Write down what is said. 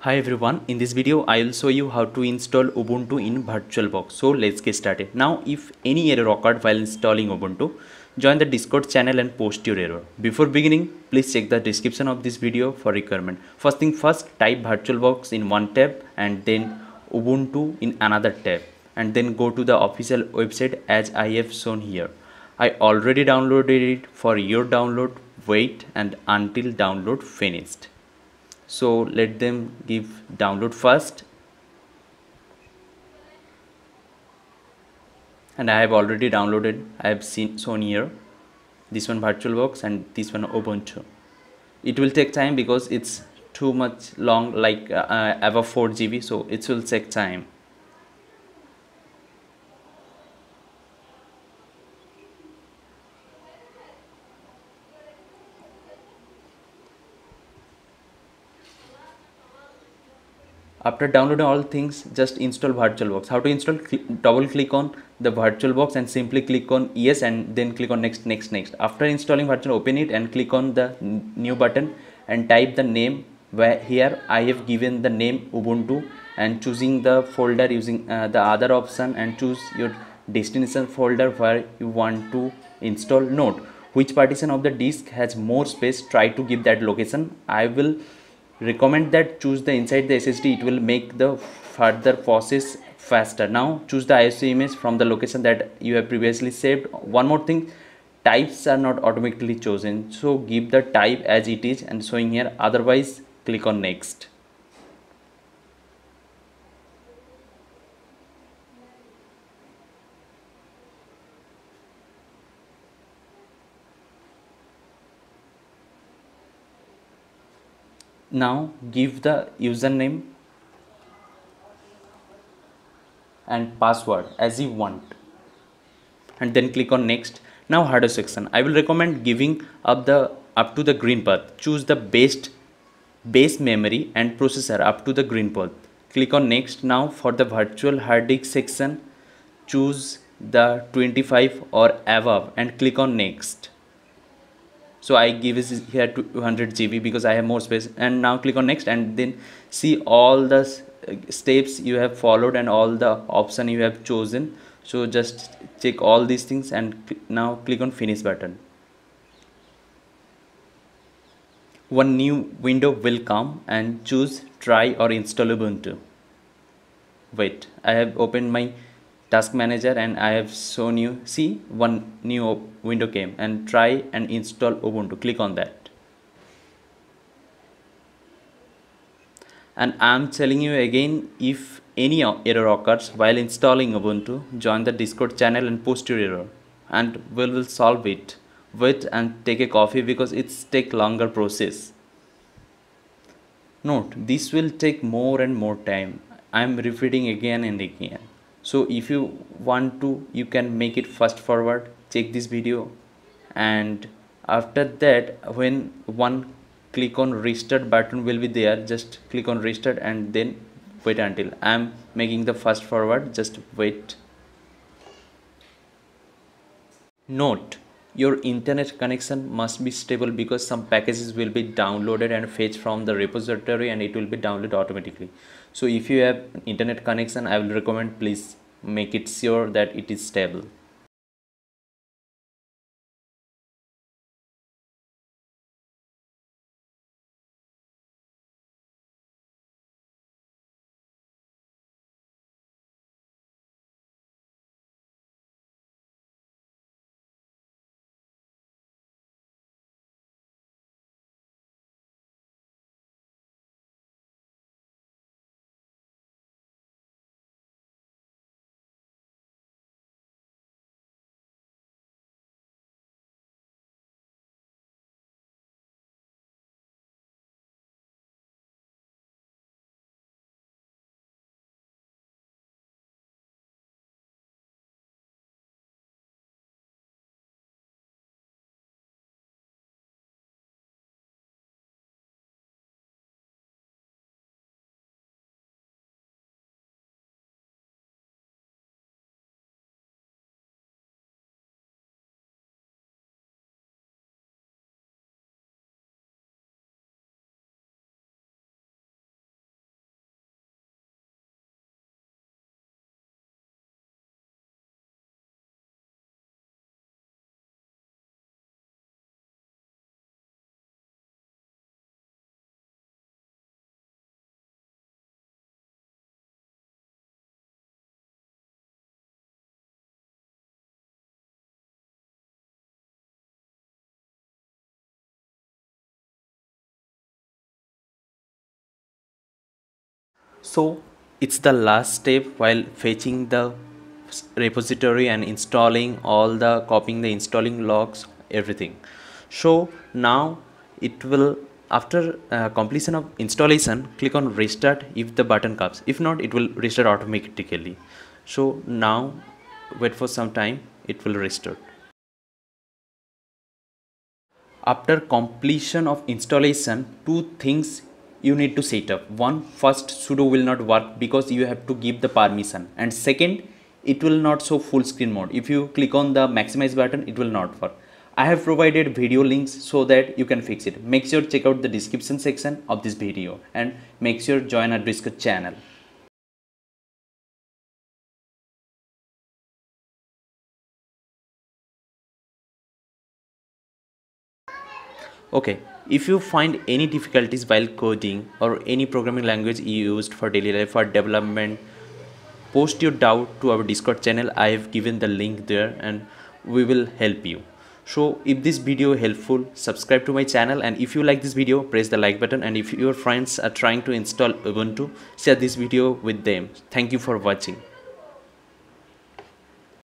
Hi everyone, in this video I will show you how to install Ubuntu in VirtualBox. So let's get started. Now if any error occurred while installing Ubuntu, join the Discord channel and post your error. Before beginning, please check the description of this video for requirement. First thing first, type VirtualBox in one tab and then Ubuntu in another tab, and then go to the official website as I have shown here. I already downloaded it. For your download, wait and until download finished. So let them give download first, and I have already downloaded. I have shown here this one VirtualBox and this one Ubuntu. It will take time because it's too much long, like above 4 GB, so it will take time. After downloading all things, just install VirtualBox. How to install? Double click on the VirtualBox and simply click on yes, and then click on next. After installing Virtual, open it and click on the new button and type the name. Where here I have given the name Ubuntu, and choosing the folder using the other option, and choose your destination folder where you want to install. Note which partition of the disk has more space. Try to give that location. I will recommend that choose the inside the SSD. It will make the further process faster. Now choose the ISO image from the location that you have previously saved. One more thing, types are not automatically chosen, so give the type as it is and showing here, otherwise click on next. Now give the username and password as you want, and then click on next. Now hardware section, I will recommend giving up to the green path. Choose the base memory and processor up to the green path. Click on next. Now for the virtual hard disk section, choose the 25 or above and click on next. So I give this here to 200 GB because I have more space, and now click on next, and then see all the steps you have followed and all the option you have chosen. So just check all these things and now click on finish button. One new window will come and choose try or install Ubuntu. Wait, I have opened my task manager and I have shown you, see, one new window came, and try and install Ubuntu. Click on that. And I'm telling you again, if any error occurs while installing Ubuntu, join the Discord channel and post your error, and we will solve it. Wait and take a coffee because it's take longer process. Note, this will take more and more time. I'm repeating again and again. So if you want to, you can make it fast forward. Check this video, and after that, when one click on restart button will be there, just click on restart and then wait until I'm making the fast forward. Just wait. Note, your internet connection must be stable because some packages will be downloaded and fetched from the repository, and it will be downloaded automatically. So if you have internet connection, I will recommend please make it sure that it is stable. So it's the last step while fetching the repository and installing all the copying the installing logs, everything. So now it will, after completion of installation, click on restart if the button comes. If not, it will restart automatically. So now wait for some time, it will restart. After completion of installation, two things you need to set up. One, first, sudo will not work because you have to give the permission, and second, it will not show full screen mode. If you click on the maximize button, it will not work. I have provided video links so that you can fix it. Make sure check out the description section of this video and make sure join our Discord channel. Okay, if you find any difficulties while coding or any programming language you used for daily life or development, post your doubt to our Discord channel. I have given the link there and we will help you. So if this video helpful, subscribe to my channel, and if you like this video, press the like button, and if your friends are trying to install Ubuntu, share this video with them. Thank you for watching.